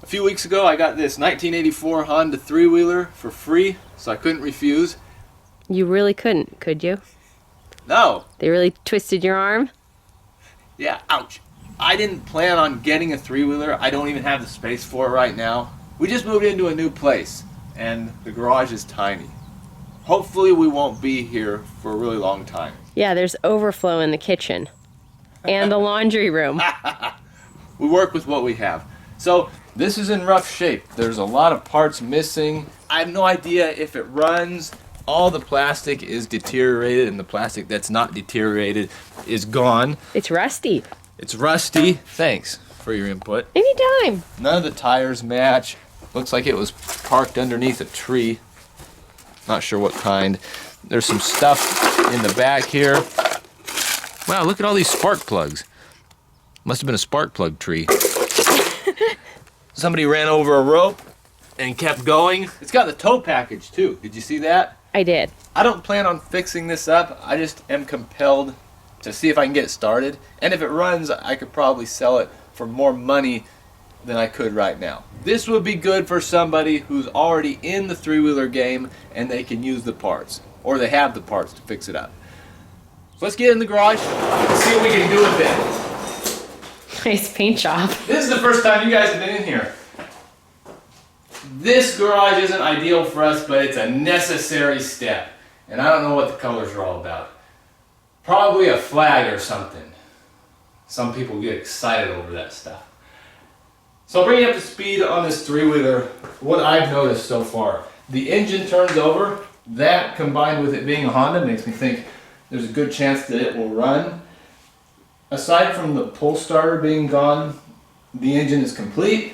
A few weeks ago I got this 1984 Honda three-wheeler for free, so I couldn't refuse. You really couldn't, could you? No. They really twisted your arm? Yeah, ouch. I didn't plan on getting a three-wheeler. I don't even have the space for it right now. We just moved into a new place, and the garage is tiny. Hopefully we won't be here for a really long time. Yeah, there's overflow in the kitchen. And the laundry room. We work with what we have. So this is in rough shape. There's a lot of parts missing. I have no idea if it runs. All the plastic is deteriorated, and the plastic that's not deteriorated is gone. It's rusty. It's rusty. Thanks for your input. Anytime. None of the tires match. Looks like it was parked underneath a tree. Not sure what kind. There's some stuff in the back here. Wow, look at all these spark plugs. Must have been a spark plug tree. Somebody ran over a rope and kept going. It's got the tow package too. Did you see that? I did. I don't plan on fixing this up. I just am compelled to see if I can get it started. And if it runs, I could probably sell it for more money than I could right now. This would be good for somebody who's already in the three-wheeler game and they can use the parts, or they have the parts to fix it up. So let's get in the garage and see what we can do with it. Nice paint job. This is the first time you guys have been in here. This garage isn't ideal for us, but it's a necessary step. And I don't know what the colors are all about. Probably a flag or something. Some people get excited over that stuff. So I'll bring you up to speed on this three-wheeler, what I've noticed so far. The engine turns over. That, combined with it being a Honda, makes me think there's a good chance that it will run. Aside from the pull starter being gone, the engine is complete.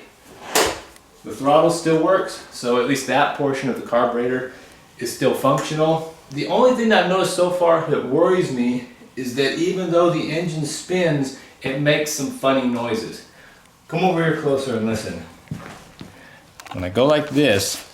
The throttle still works, so at least that portion of the carburetor is still functional. The only thing that I've noticed so far that worries me is that even though the engine spins, it makes some funny noises. Come over here closer and listen. When I go like this,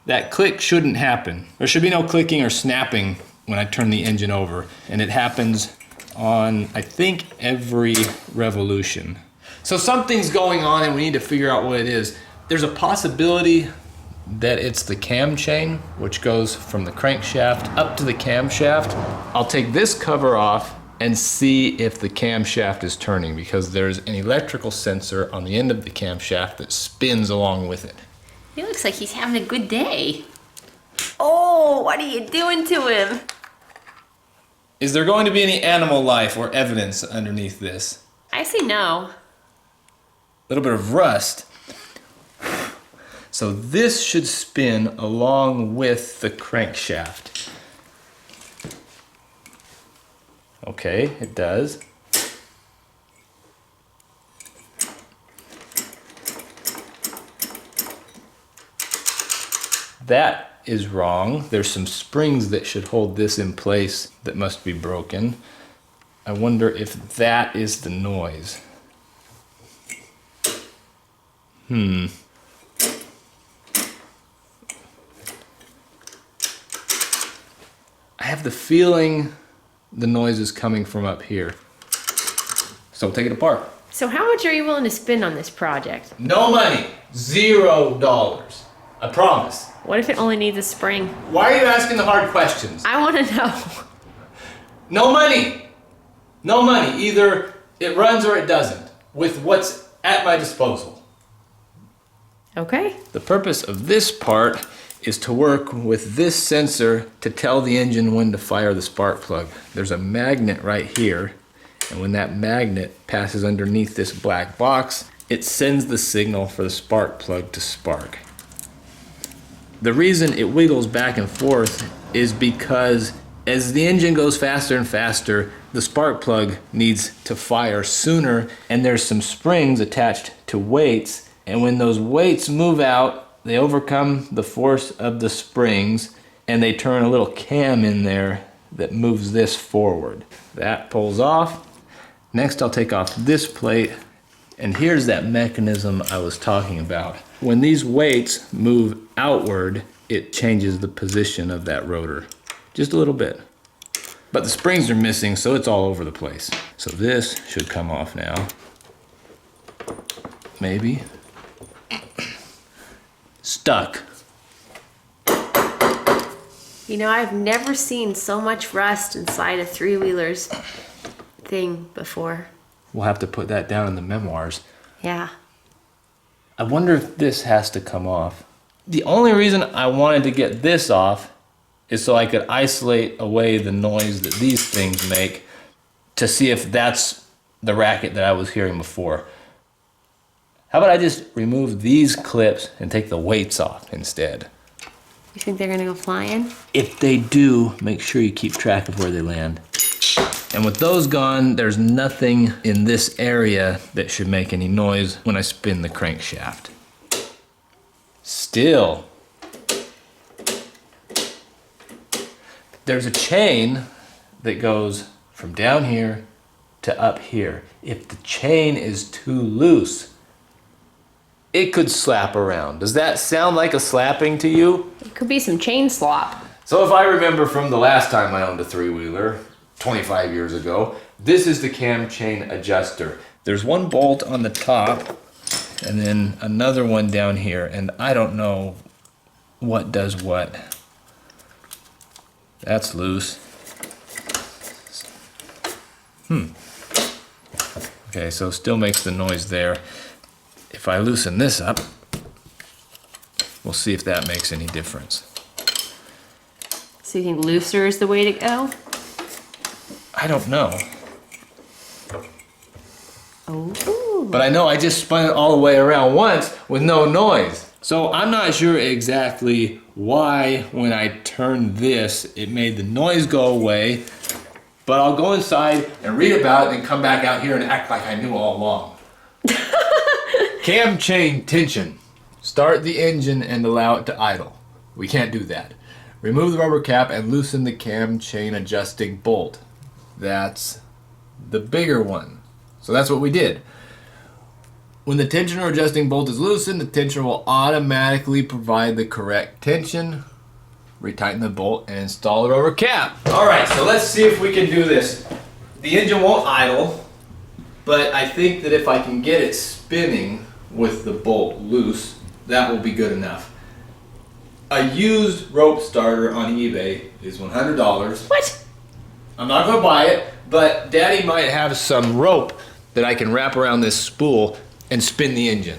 that click shouldn't happen. There should be no clicking or snapping when I turn the engine over, and it happens on, I think, every revolution. So something's going on and we need to figure out what it is. There's a possibility that it's the cam chain, which goes from the crankshaft up to the camshaft. I'll take this cover off and see if the camshaft is turning, because there's an electrical sensor on the end of the camshaft that spins along with it. He looks like he's having a good day. Oh, what are you doing to him? Is there going to be any animal life or evidence underneath this? I say no. A little bit of rust. So this should spin along with the crankshaft. Okay, it does. That is wrong. There's some springs that should hold this in place that must be broken. I wonder if that is the noise. I have the feeling the noise is coming from up here. So take it apart. So how much are you willing to spend on this project? No money. $0. I promise. What if it only needs a spring? Why are you asking the hard questions? I want to know. No money. No money. Either it runs or it doesn't, with what's at my disposal. Okay. The purpose of this part is to work with this sensor to tell the engine when to fire the spark plug. There's a magnet right here, and when that magnet passes underneath this black box, it sends the signal for the spark plug to spark. The reason it wiggles back and forth is because as the engine goes faster and faster, the spark plug needs to fire sooner, and there's some springs attached to weights, and when those weights move out, they overcome the force of the springs, and they turn a little cam in there that moves this forward. That pulls off. Next, I'll take off this plate, and here's that mechanism I was talking about. When these weights move outward, it changes the position of that rotor. Just a little bit. But the springs are missing, so it's all over the place. So this should come off now. Maybe. Stuck. You know, I've never seen so much rust inside a three-wheeler's thing before. We'll have to put that down in the memoirs. Yeah. I wonder if this has to come off. The only reason I wanted to get this off is so I could isolate away the noise that these things make to see if that's the racket that I was hearing before. How about I just remove these clips and take the weights off instead? You think they're gonna go flying? If they do, make sure you keep track of where they land. And with those gone, there's nothing in this area that should make any noise when I spin the crankshaft. Still, there's a chain that goes from down here to up here. If the chain is too loose, it could slap around. Does that sound like a slapping to you? It could be some chain slop. So if I remember from the last time I owned a three-wheeler, 25 years ago, this is the cam chain adjuster. There's one bolt on the top and then another one down here, and I don't know what does what. That's loose. Okay, so still makes the noise there. If I loosen this up, we'll see if that makes any difference. So you think looser is the way to go? I don't know. Oh. But I know I just spun it all the way around once with no noise. So I'm not sure exactly why when I turned this, it made the noise go away. But I'll go inside and read about it and come back out here and act like I knew all along. Cam chain tension. Start the engine and allow it to idle. We can't do that. Remove the rubber cap and loosen the cam chain adjusting bolt. That's the bigger one. So that's what we did. When the tensioner or adjusting bolt is loosened, the tensioner will automatically provide the correct tension. Retighten the bolt and install the rubber cap. All right, so let's see if we can do this. The engine won't idle, but I think that if I can get it spinning with the bolt loose, that will be good enough. A used rope starter on eBay is $100. What? I'm not gonna buy it, but Daddy might have some rope that I can wrap around this spool and spin the engine.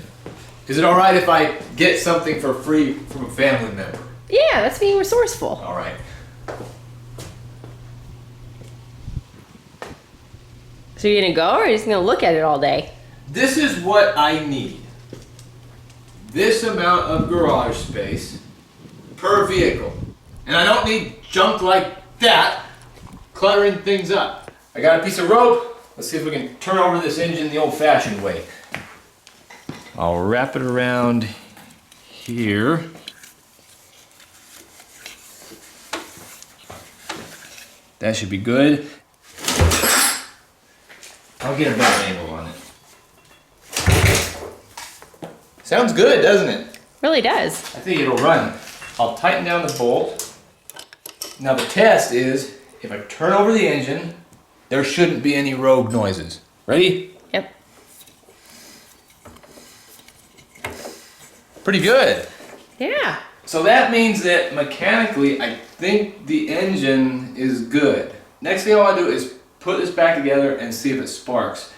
Is it all right if I get something for free from a family member? Yeah, that's being resourceful. All right. So you're gonna go, or are you just gonna look at it all day? This is what I need. This amount of garage space per vehicle. And I don't need junk like that cluttering things up. I got a piece of rope. Let's see if we can turn over this engine the old-fashioned way. I'll wrap it around here. That should be good. I'll get a better angle on it. Sounds good, doesn't it? Really does. I think it'll run. I'll tighten down the bolt. Now the test is, if I turn over the engine, there shouldn't be any rogue noises. Ready? Yep. Pretty good. Yeah. So that means that mechanically, I think the engine is good. Next thing I want to do is put this back together and see if it sparks.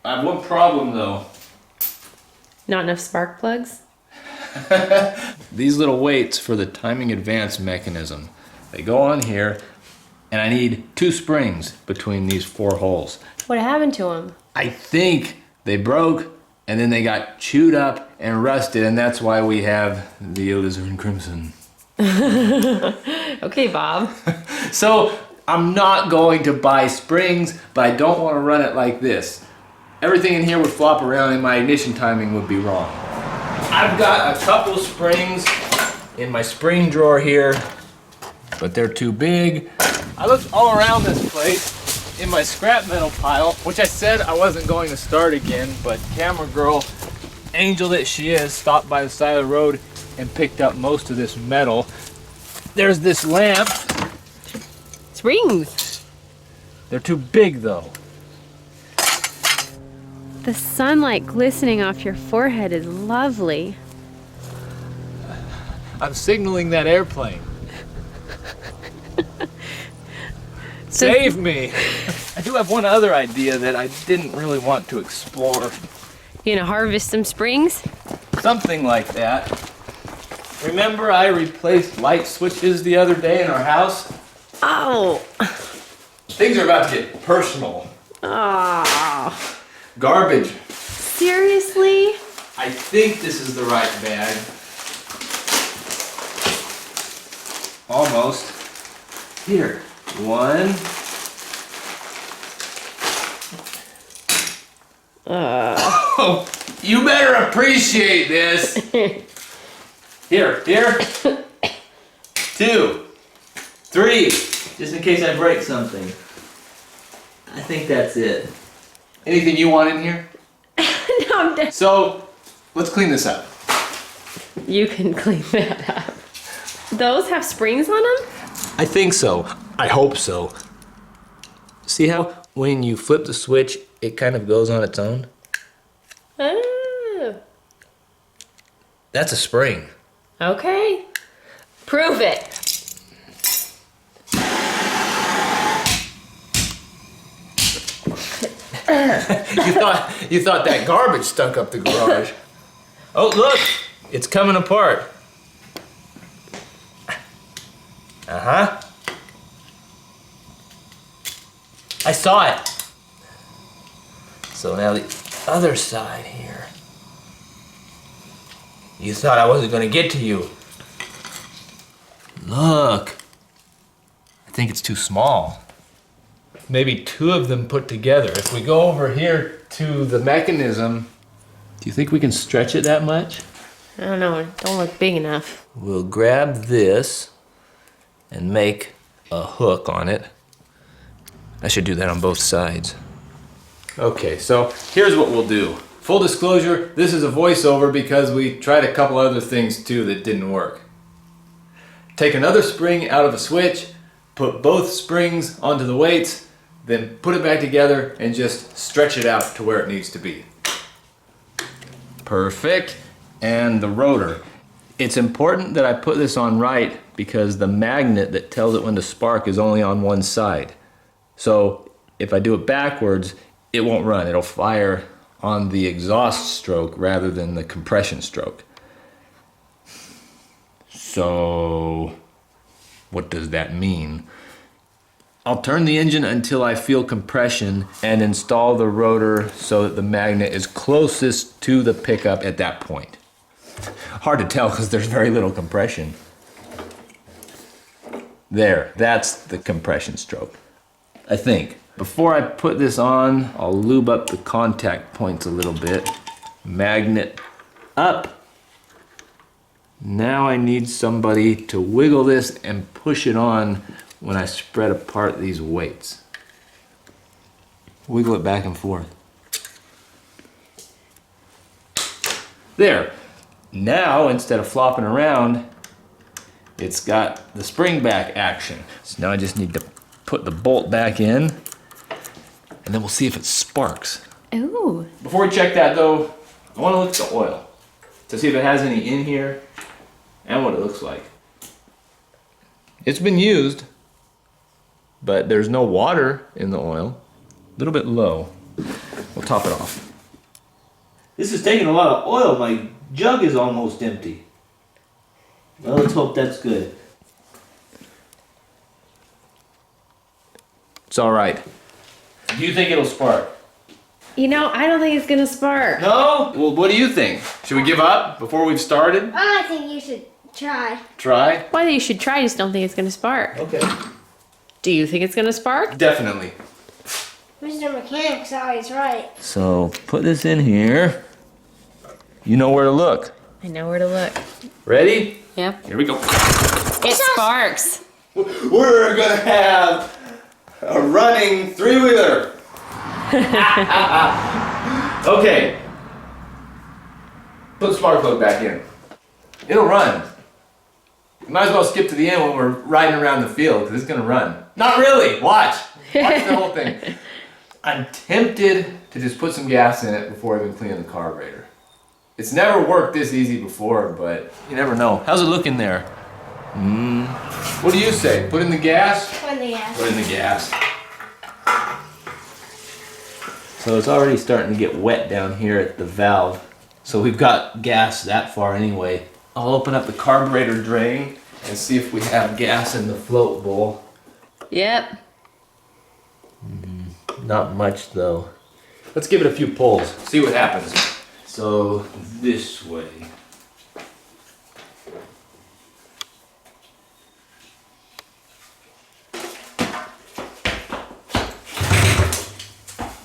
I have one problem though. Not enough spark plugs? These little weights for the timing advance mechanism. They go on here, and I need 2 springs between these 4 holes. What happened to them? I think they broke, and then they got chewed up and rusted, and that's why we have the alizarin crimson. Okay, Bob. So I'm not going to buy springs, but I don't want to run it like this. Everything in here would flop around and my ignition timing would be wrong. I've got a couple springs in my spring drawer here, but they're too big. I looked all around this place in my scrap metal pile, which I said I wasn't going to start again, but camera girl, angel that she is, stopped by the side of the road and picked up most of this metal. There's this lamp. It's springs. They're too big though. The sunlight glistening off your forehead is lovely. I'm signaling that airplane. Save me! I do have one other idea that I didn't really want to explore. You gonna harvest some springs? Something like that. Remember I replaced light switches the other day in our house? Oh. Things are about to get personal. Oh. Garbage. Seriously? I think this is the right bag. Almost. Here. One. Oh, you better appreciate this. Here. 2, 3, just in case I break something. I think that's it. Anything you want in here? No, I'm done. So, let's clean this up. You can clean that up. Those have springs on them? I think so. I hope so. See how when you flip the switch, it kind of goes on its own? Oh. That's a spring. Okay. Prove it. You thought that garbage stunk up the garage. Oh, look, it's coming apart. Uh-huh. I saw it. So now the other side here. You thought I wasn't gonna get to you. Look. I think it's too small. Maybe 2 of them put together. If we go over here to the mechanism, do you think we can stretch it that much? I don't know. It don't look big enough. We'll grab this and make a hook on it. I should do that on both sides. Okay, so here's what we'll do. Full disclosure, this is a voiceover because we tried a couple other things too that didn't work. Take another spring out of a switch, put both springs onto the weights, then put it back together and just stretch it out to where it needs to be. Perfect. And the rotor. It's important that I put this on right because the magnet that tells it when to spark is only on one side. So if I do it backwards, it won't run. It'll fire on the exhaust stroke rather than the compression stroke. So what does that mean? I'll turn the engine until I feel compression and install the rotor so that the magnet is closest to the pickup at that point. Hard to tell because there's very little compression. There, that's the compression stroke, I think. Before I put this on, I'll lube up the contact points a little bit. Magnet up. Now I need somebody to wiggle this and push it on when I spread apart these weights. Wiggle it back and forth. There. Now, instead of flopping around, it's got the spring back action. So now I just need to put the bolt back in, and then we'll see if it sparks. Ooh. Before we check that though, I want to look at the oil to see if it has any in here and what it looks like. It's been used, but there's no water in the oil. A little bit low. We'll top it off. This is taking a lot of oil. My jug is almost empty. Well, let's hope that's good. It's all right. Do you think it'll spark? You know, I don't think it's gonna spark. No? Well, what do you think? Should we give up before we've started? I think you should try. Try? Well, you should try, just don't think it's gonna spark. Okay. Do you think it's gonna spark? Definitely. Mr. Mechanic's always right. So put this in here. You know where to look. I know where to look. Ready? Yep. Here we go. It sparks. We're gonna have a running 3-wheeler. Okay. Put the spark plug back in. It'll run. You might as well skip to the end when we're riding around the field, because it's gonna run. Not really, watch. Watch the whole thing. I'm tempted to just put some gas in it before even cleaning the carburetor. It's never worked this easy before, but you never know. How's it looking there? What do you say? Put in the gas? Put in the gas. Put in the gas. So it's already starting to get wet down here at the valve. So we've got gas that far anyway. I'll open up the carburetor drain and see if we have gas in the float bowl. Yep. Not much though. Let's give it a few pulls, see what happens. So this way.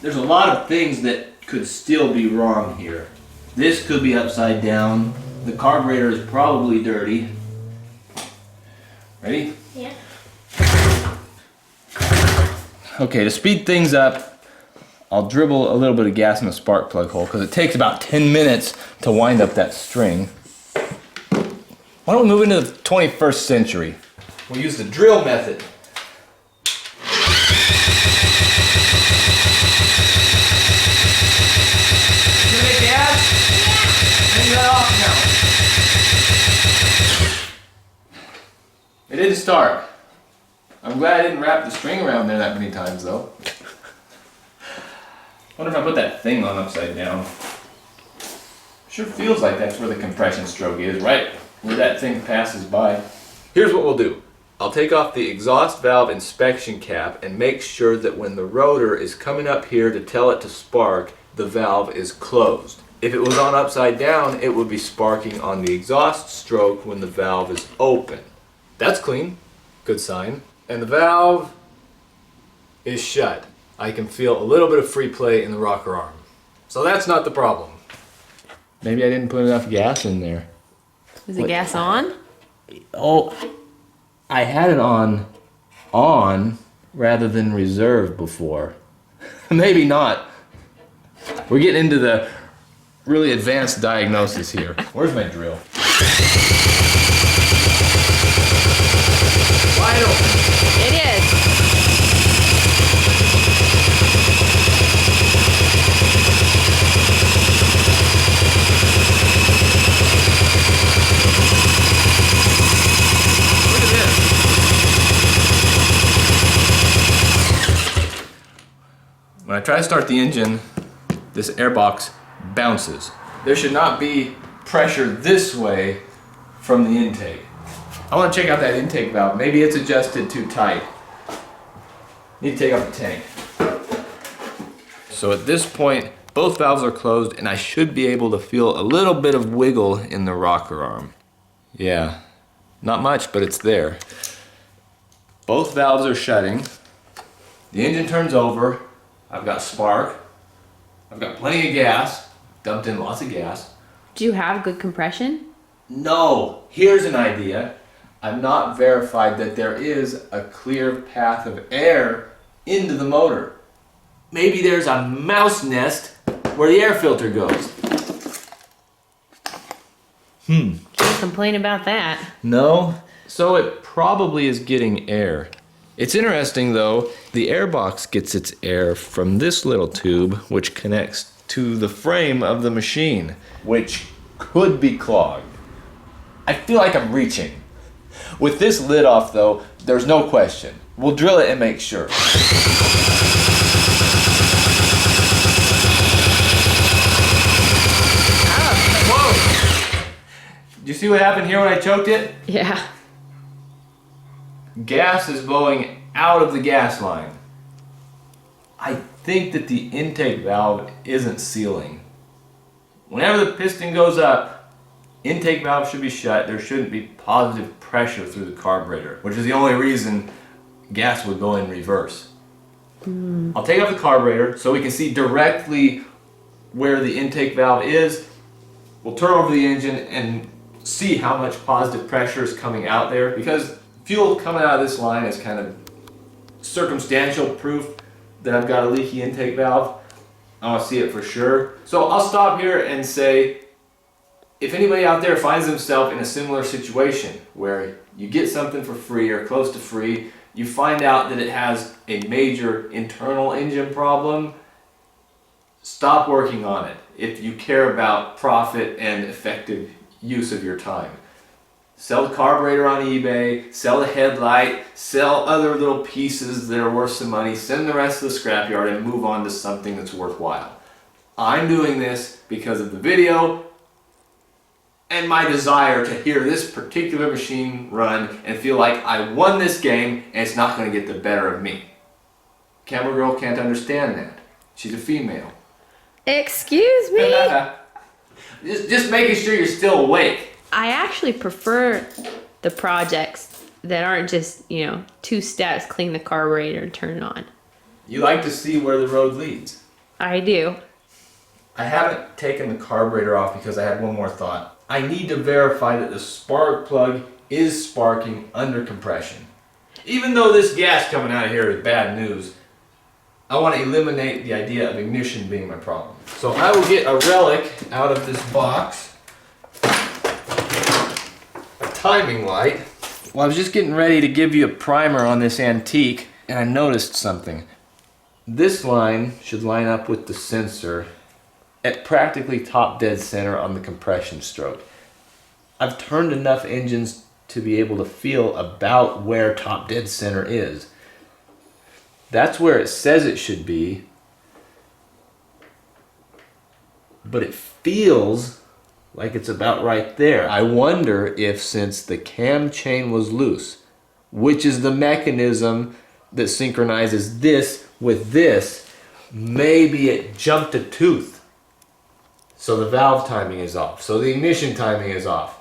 There's a lot of things that could still be wrong here. This could be upside down. The carburetor is probably dirty. Ready? Yeah. Okay, to speed things up, I'll dribble a little bit of gas in the spark plug hole because it takes about 10 minutes to wind up that string. Why don't we move into the 21st century? We'll use the drill method. You gonna make gas? Yeah. Then you got off now. It didn't start. I'm glad I didn't wrap the string around there that many times though. Wonder if I put that thing on upside down. Sure feels like that's where the compression stroke is, right where that thing passes by. Here's what we'll do. I'll take off the exhaust valve inspection cap and make sure that when the rotor is coming up here to tell it to spark, the valve is closed. If it was on upside down, it would be sparking on the exhaust stroke when the valve is open. That's clean. Good sign. And the valve is shut. I can feel a little bit of free play in the rocker arm. So that's not the problem. Maybe I didn't put enough gas in there. Was the gas on? Oh, I had it on rather than reserve before. Maybe not. We're getting into the really advanced diagnosis here. Where's my drill? Wide open. It is. Look at this. When I try to start the engine, this airbox bounces. There should not be pressure this way from the intake. I want to check out that intake valve. Maybe it's adjusted too tight. Need to take out the tank. So at this point, both valves are closed and I should be able to feel a little bit of wiggle in the rocker arm. Yeah, not much, but it's there. Both valves are shutting. The engine turns over. I've got spark. I've got plenty of gas. Dumped in lots of gas. Do you have good compression? No, here's an idea. I've not verified that there is a clear path of air into the motor. Maybe there's a mouse nest where the air filter goes. Can't complain about that. No, so it probably is getting air. It's interesting though, the airbox gets its air from this little tube which connects to the frame of the machine, which could be clogged. I feel like I'm reaching. With this lid off though, there's no question. We'll drill it and make sure. Whoa! Did you see what happened here when I choked it? Yeah. Gas is blowing out of the gas line. I think that the intake valve isn't sealing. Whenever the piston goes up, intake valve should be shut. There shouldn't be positive pressure through the carburetor, which is the only reason gas would go in reverse. I'll take off the carburetor so we can see directly where the intake valve is. We'll turn over the engine and see how much positive pressure is coming out there, because fuel coming out of this line is kind of circumstantial proof that I've got a leaky intake valve. I want to see it for sure. So I'll stop here and say If anybody out there finds themselves in a similar situation where you get something for free or close to free, you find out that it has a major internal engine problem, stop working on it if you care about profit and effective use of your time. Sell the carburetor on eBay, sell the headlight, sell other little pieces that are worth some money, send the rest to the scrapyard and move on to something that's worthwhile. I'm doing this because of the video and my desire to hear this particular machine run and feel like I won this game and it's not going to get the better of me. Camera girl can't understand that. She's a female. Excuse me? Just making sure you're still awake. I actually prefer the projects that aren't just, 2 steps, clean the carburetor and turn it on. You like to see where the road leads. I do. I haven't taken the carburetor off because I had one more thought. I need to verify that the spark plug is sparking under compression. Even though this gas coming out of here is bad news, I want to eliminate the idea of ignition being my problem. So I will get a relic out of this box. A timing light. Well, I was just getting ready to give you a primer on this antique and I noticed something. This line should line up with the sensor at practically top dead center on the compression stroke. I've turned enough engines to be able to feel about where top dead center is. That's where it says it should be, but it feels like it's about right there. I wonder if, since the cam chain was loose, which is the mechanism that synchronizes this with this, maybe it jumped a tooth. So the valve timing is off. So the ignition timing is off.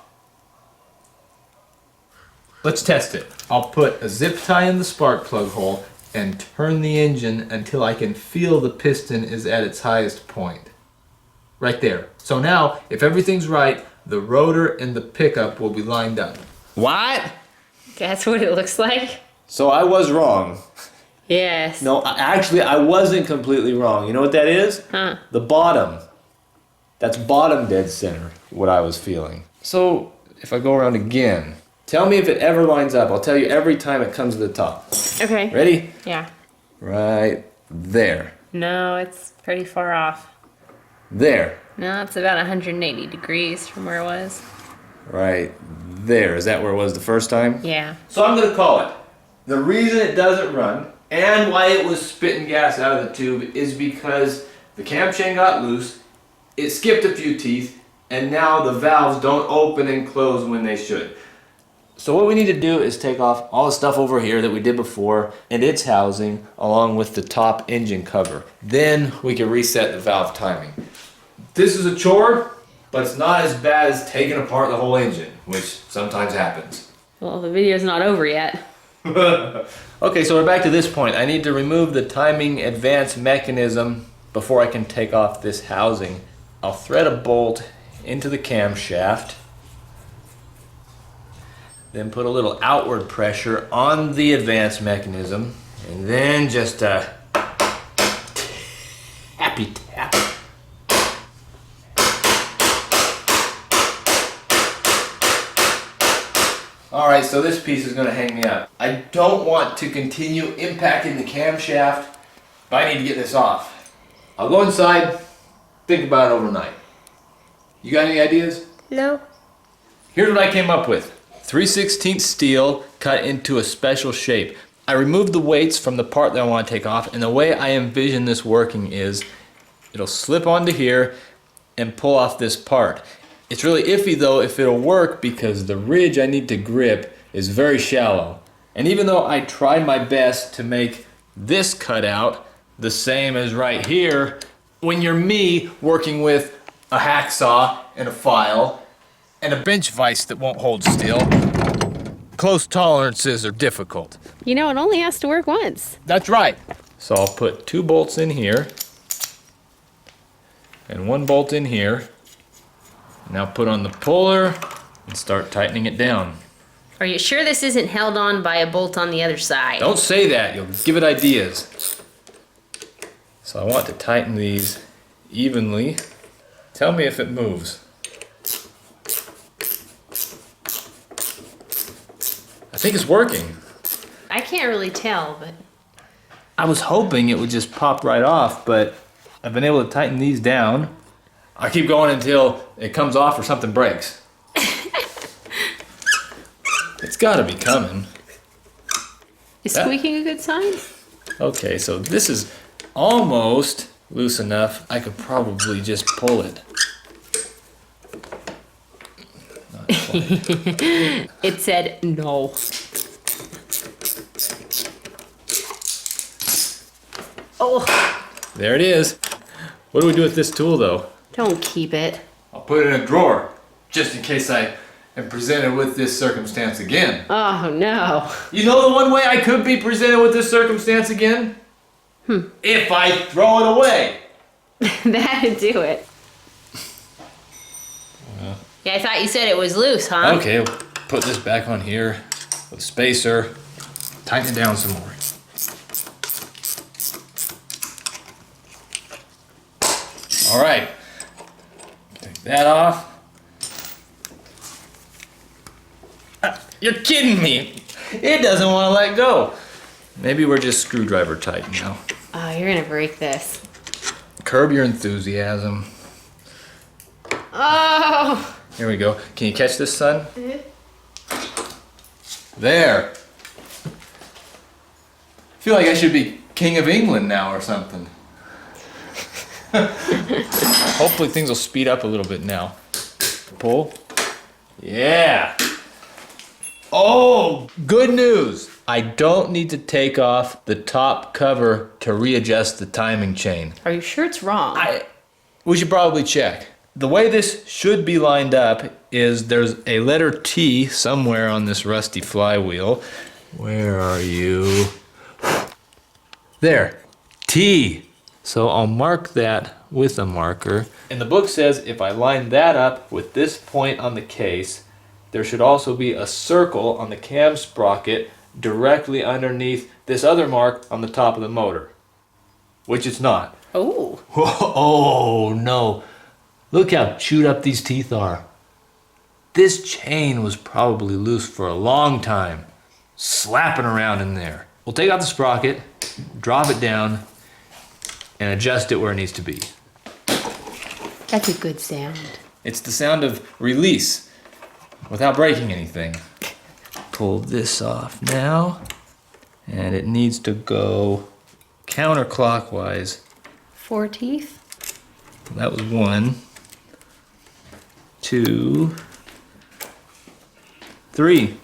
Let's test it. I'll put a zip tie in the spark plug hole and turn the engine until I can feel the piston is at its highest point. Right there. So now, if everything's right, the rotor and the pickup will be lined up. What? That's what it looks like? So I was wrong. Yes. No, actually I wasn't completely wrong. You know what that is? Huh. The bottom. That's bottom dead center, what I was feeling. So if I go around again, tell me if it ever lines up. I'll tell you every time it comes to the top. Okay. Ready? Yeah. Right there. No, it's pretty far off. There. No, it's about 180 degrees from where it was. Right there. Is that where it was the first time? Yeah. So I'm going to call it. The reason it doesn't run and why it was spitting gas out of the tube is because the cam chain got loose, it skipped a few teeth, and now the valves don't open and close when they should. So what we need to do is take off all the stuff over here that we did before and its housing along with the top engine cover. Then we can reset the valve timing. This is a chore, but it's not as bad as taking apart the whole engine, which sometimes happens. Well, the video's not over yet. Okay, so we're back to this point. I need to remove the timing advance mechanism before I can take off this housing. I'll thread a bolt into the camshaft, then put a little outward pressure on the advance mechanism, and then just a tappy tap. Alright, so this piece is going to hang me up. I don't want to continue impacting the camshaft, but I need to get this off. I'll go inside, think about it overnight. You got any ideas? No. Here's what I came up with. 3/16 steel cut into a special shape. I removed the weights from the part that I want to take off, and the way I envision this working is it'll slip onto here and pull off this part. It's really iffy though if it'll work because the ridge I need to grip is very shallow. And even though I tried my best to make this cutout the same as right here, when you're me working with a hacksaw and a file and a bench vise that won't hold still, close tolerances are difficult. You know, it only has to work once. That's right. So I'll put 2 bolts in here and 1 bolt in here. Now put on the puller and start tightening it down. Are you sure this isn't held on by a bolt on the other side? Don't say that, you'll give it ideas. So I want to tighten these evenly. Tell me if it moves. I think it's working. I can't really tell, but I was hoping it would just pop right off, but I've been able to tighten these down. I keep going until it comes off or something breaks. It's gotta be coming. is squeaking a good sign? Okay, so this is almost loose enough. I could probably just pull it. Not quite. It said no. Oh, There it is. What do we do with this tool though? don't keep it. I'll put it in a drawer, just in case I am presented with this circumstance again. Oh no. You know the one way I could be presented with this circumstance again? If I throw it away. That'd do it. Yeah, I thought you said it was loose, huh? Okay, we'll put this back on here with a spacer. Tighten it down some more. All right, take that off. You're kidding me. It doesn't want to let go. Maybe we're just screwdriver tight now. Oh, you're gonna break this. Curb your enthusiasm. Oh. Here we go. Can you catch this, son? There. I feel like I should be King of England now or something. Hopefully things will speed up a little bit now. Pull. Yeah. Oh, good news. I don't need to take off the top cover to readjust the timing chain. Are you sure it's wrong? We should probably check. The way this should be lined up is there's a letter T somewhere on this rusty flywheel. Where are you? There, T. So I'll mark that with a marker. And the book says if I line that up with this point on the case, there should also be a circle on the cam sprocket directly underneath this other mark on the top of the motor. Which it's not. Oh. Oh no. Look how chewed up these teeth are. This chain was probably loose for a long time, slapping around in there. We'll take out the sprocket, drop it down, and adjust it where it needs to be. That's a good sound. It's the sound of release without breaking anything. Pull this off now, and it needs to go counterclockwise. 4 teeth? That was 1, 2, 3.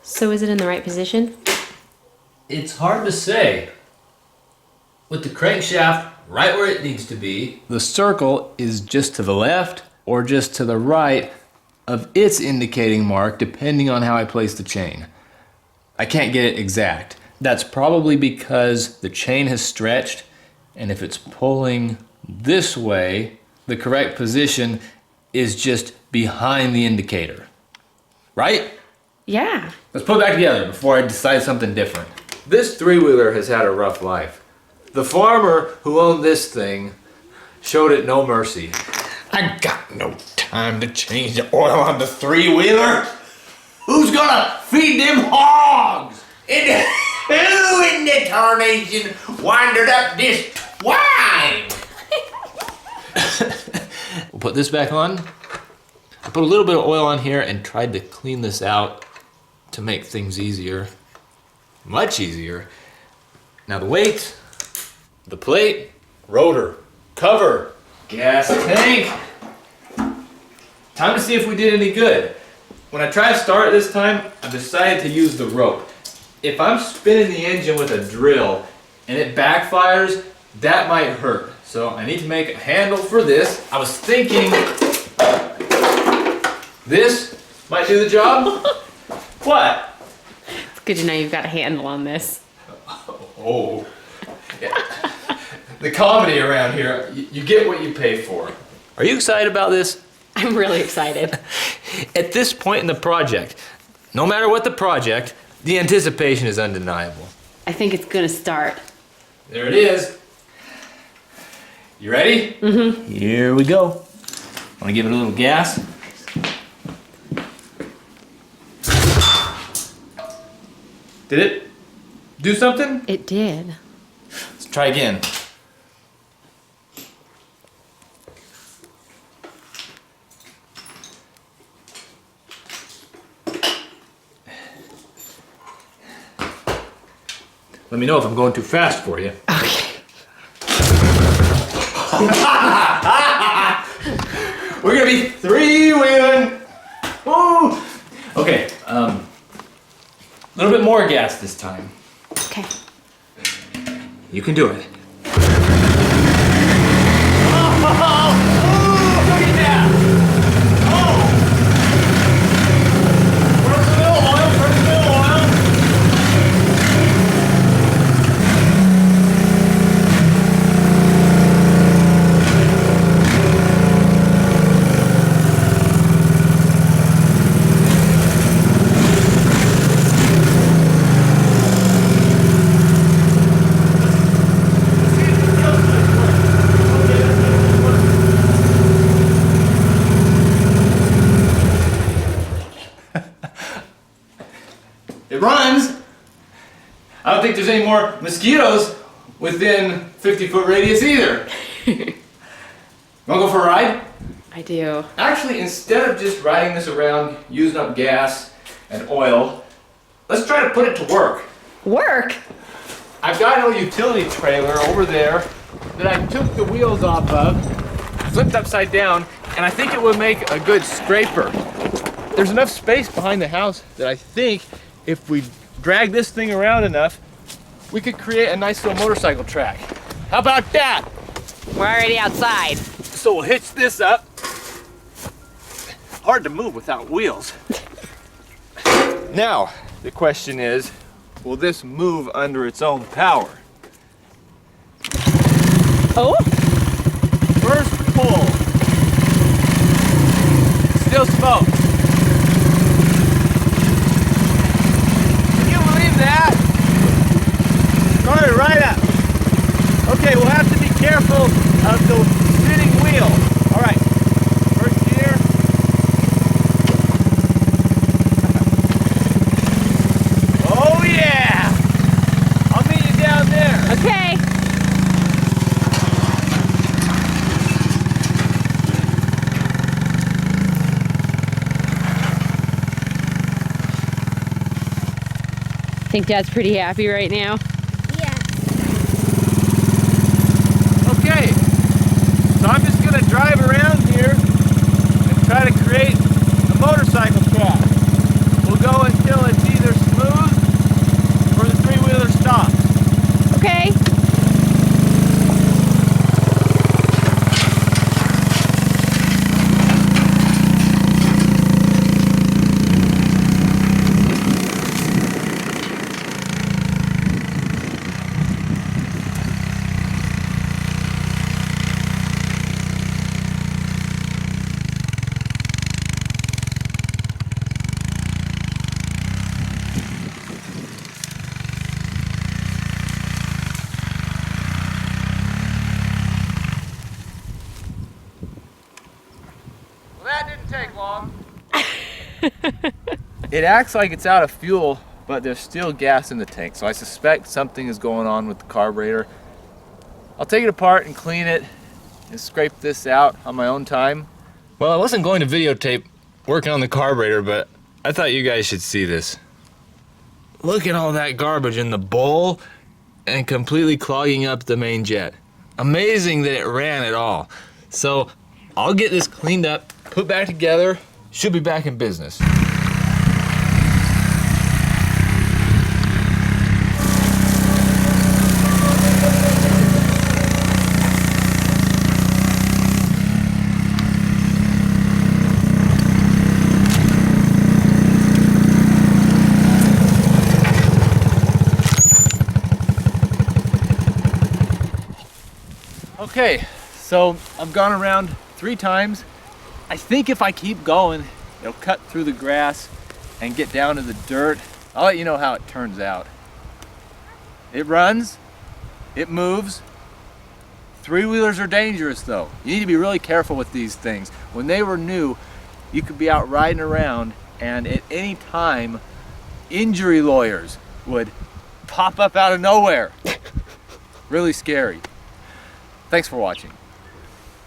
So is it in the right position? It's hard to say. With the crankshaft right where it needs to be, the circle is just to the left or just to the right of its indicating mark depending on how I place the chain. I can't get it exact. That's probably because the chain has stretched, and if it's pulling this way, the correct position is just behind the indicator. Right? Yeah. Let's put it back together before I decide something different. This three-wheeler has had a rough life. The farmer who owned this thing showed it no mercy. I got no time to change the oil on the three-wheeler. Who's gonna feed them hogs? And who in the tarnation wandered up this twine? We'll put this back on. I put a little bit of oil on here and tried to clean this out to make things easier. Much easier. Now the weight, the plate, rotor, cover, gas tank. Time to see if we did any good. When I try to start it this time, I decided to use the rope. If I'm spinning the engine with a drill and it backfires, that might hurt. So I need to make a handle for this. I was thinking this might do the job. What? It's good to know you've got a handle on this. Oh. Yeah. The comedy around here, you get what you pay for. Are you excited about this? I'm really excited. At this point in the project, no matter what the project, the anticipation is undeniable. I think it's gonna start. There it is. You ready? Mm-hmm. Here we go. Want to give it a little gas? Did it do something? It did. Let's try again. Let me know if I'm going too fast for you. Okay. We're gonna be three-wheeling. Woo! Okay, a little bit more gas this time. Okay. You can do it. It runs. I don't think there's any more mosquitoes within 50-foot radius either. Wanna go for a ride? I do. Actually, instead of just riding this around, using up gas and oil, let's try to put it to work. Work? I've got an old utility trailer over there that I took the wheels off of, flipped upside down, and I think it would make a good scraper. There's enough space behind the house that I think if we drag this thing around enough, we could create a nice little motorcycle track. How about that? We're already outside. So we'll hitch this up. Hard to move without wheels. Now, the question is, will this move under its own power? Oh? First pull. Still smoke. Can you believe that? Started right up. Okay, we'll have to be careful of the spinning wheel. All right, first gear. Oh yeah! I'll meet you down there. Okay. Think Dad's pretty happy right now. Yeah. Okay, so I'm just gonna drive around here and try to create a motorcycle track. We'll go until it's either smooth or the three-wheeler stops. Okay. Well, that didn't take long. It acts like it's out of fuel, but there's still gas in the tank, so I suspect something is going on with the carburetor. I'll take it apart and clean it and scrape this out on my own time. Well, I wasn't going to videotape working on the carburetor, but I thought you guys should see this. Look at all that garbage in the bowl and completely clogging up the main jet. Amazing that it ran at all. So I'll get this cleaned up, put back together, should be back in business. Okay, so I've gone around 3 times. I think if I keep going, it'll cut through the grass and get down to the dirt. I'll let you know how it turns out. It runs, it moves. Three-wheelers are dangerous though. You need to be really careful with these things. When they were new, you could be out riding around and at any time, injury lawyers would pop up out of nowhere. Really scary. Thanks for watching.